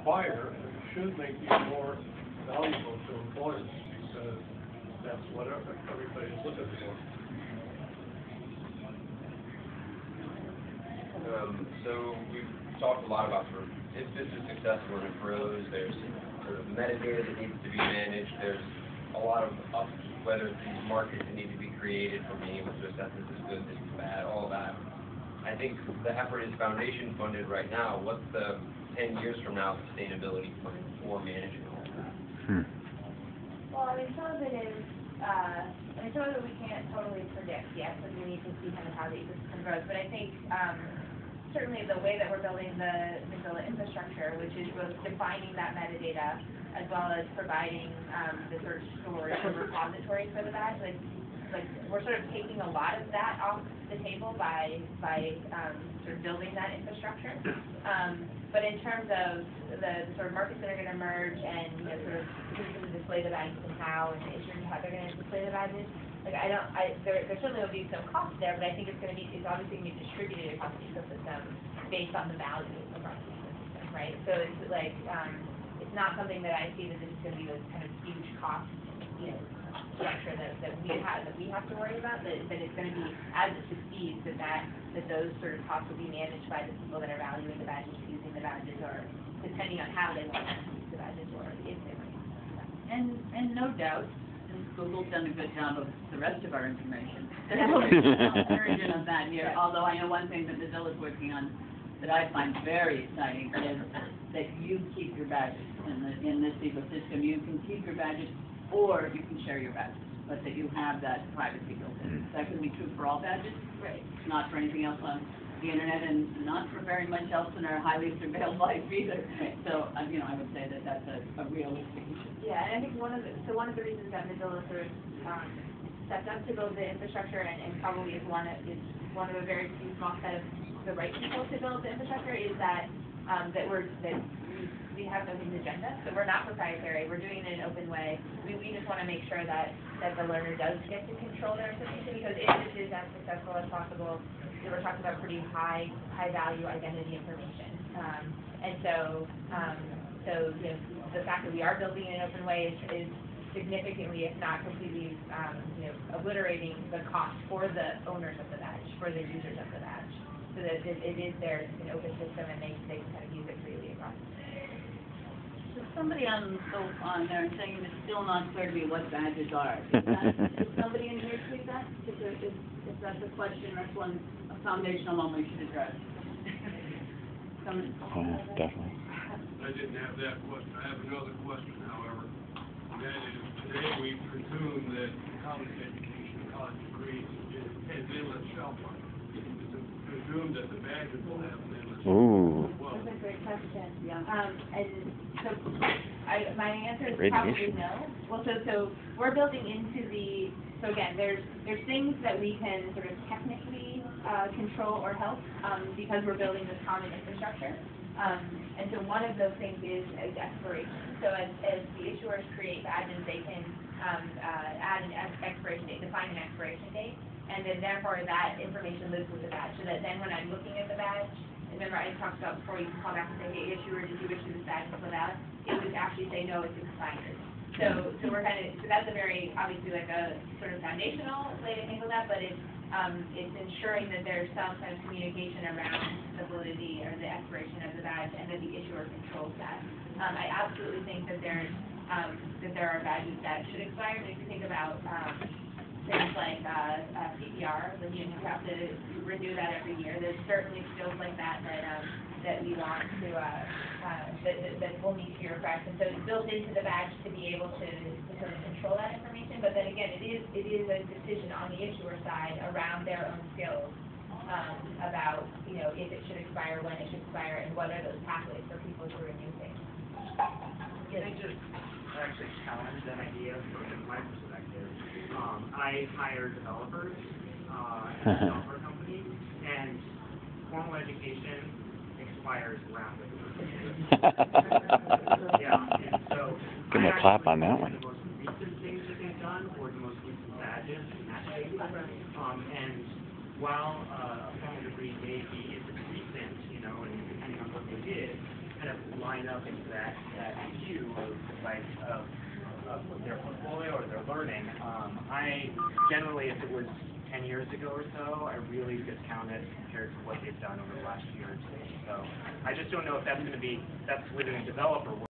require, and should make you more valuable to employers, because that's what everybody's looking for. So we've talked a lot about sort of if this is successful and it grows, there's sort of metadata that needs to be managed, there's a lot of upkeep, whether it's these markets that need to be created for being able to assess this is good, this is bad, all that. I think the effort is foundation funded right now. What's the 10 years from now sustainability plan for managing all that? Well, I mean, some of it is, some of it we can't totally predict yet, but we need to see kind of how the ecosystem grows. But I think certainly the way that we're building the Mozilla infrastructure, which is both defining that metadata as well as providing the sort of storage or repository for the badge, like we're sort of taking a lot of that off the table by sort of building that infrastructure. But in terms of the sort of markets that are going to emerge and sort of who's going to display the badges and how, and the issuers how they're going to display the badges, like there certainly will be some cost there, but I think it's obviously going to be distributed across the ecosystem based on the value across the ecosystem, right? So it's like it's not something that I see that this is going to be this kind of huge cost, structure that we have to worry about. That it's going to be, as it succeeds, that those sort of costs will be managed by the people that are valuing the badges, using the badges, or depending on how they want to use the badges, or if they want to use them. And no doubt, Google's done a good job of the rest of our information. Version of that here. Although I know one thing that Mozilla's working on that I find very exciting is that you keep your badges in this ecosystem. You can keep your badges, or you can share your badges, but that you have that privacy built in. That can be true for all badges, Right. not for anything else on the internet, and not for very much else in our highly surveilled life either. So, I would say that that's a realistic issue. Yeah, and I think one of the reasons that Mozilla sort of stepped up to build the infrastructure, and probably is one of a very few small set of the right people to build the infrastructure, is that we have no hidden agenda, so we're not proprietary. We're doing it in an open way. We just want to make sure that the learner does get to control their information, because if this is as successful as possible, we're talking about pretty high value identity information. And so the fact that we are building it in an open way is significantly, if not completely, obliterating the cost for the owners of the badge, for the users of the badge, so that it is there, it's an open system, and they can kind of use it freely across. There's somebody on there saying it's still not clear to me what badges are. Is somebody in here see that? If that's a question, that's a foundational one we should address. Definitely. I didn't have that question. I have another question, however. And that is, today we presume that college education, college degrees, has endless shelf life. It's presumed that the badges will have an endless shelf life as well. That's a great question. Yeah. And so my answer is Great probably issue. no. Well, so we're building into so again, there's things that we can sort of technically control or help because we're building this common infrastructure. And so one of those things is exploration. So as the issuers create badges, they can add an expiration date, define an expiration date, and then therefore that information lives with the badge. So that then when I'm looking at the badge, remember I talked about before, you can call back and say, hey, issuer, did you issue this badge and fill out? It would actually say, no, it's expired. So we're so that's a very, obviously, like a sort of foundational way to handle that, but it's ensuring that there's some kind of communication around the validity or the expiration of the badge, and that the issuer controls that. I absolutely think that there are badges that should expire. If you think about things like CPR, when you have to renew that every year, there's certainly skills like that we want to that will meet your request, and so it's built into the badge to be able to sort of control that information. But then again, it is a decision on the issuer side around their own skills about if it should expire, when it should expire, and what are those pathways for people to renew things. Can I just actually challenge that idea from my perspective? I hire developers at a software company, and formal education expires rapidly. Yeah, and so Give me a clap on that one. The most recent things that they've done, or the most recent badges, in that case. And while a formal degree may be, if it's recent, and depending on what they did, kind of line line up into that queue of like of their portfolio or their learning. I generally, if it was 10 years ago or so, I really discount it compared to what they've done over the last year or two. So I just don't know if that's going to be, that's within a developer world.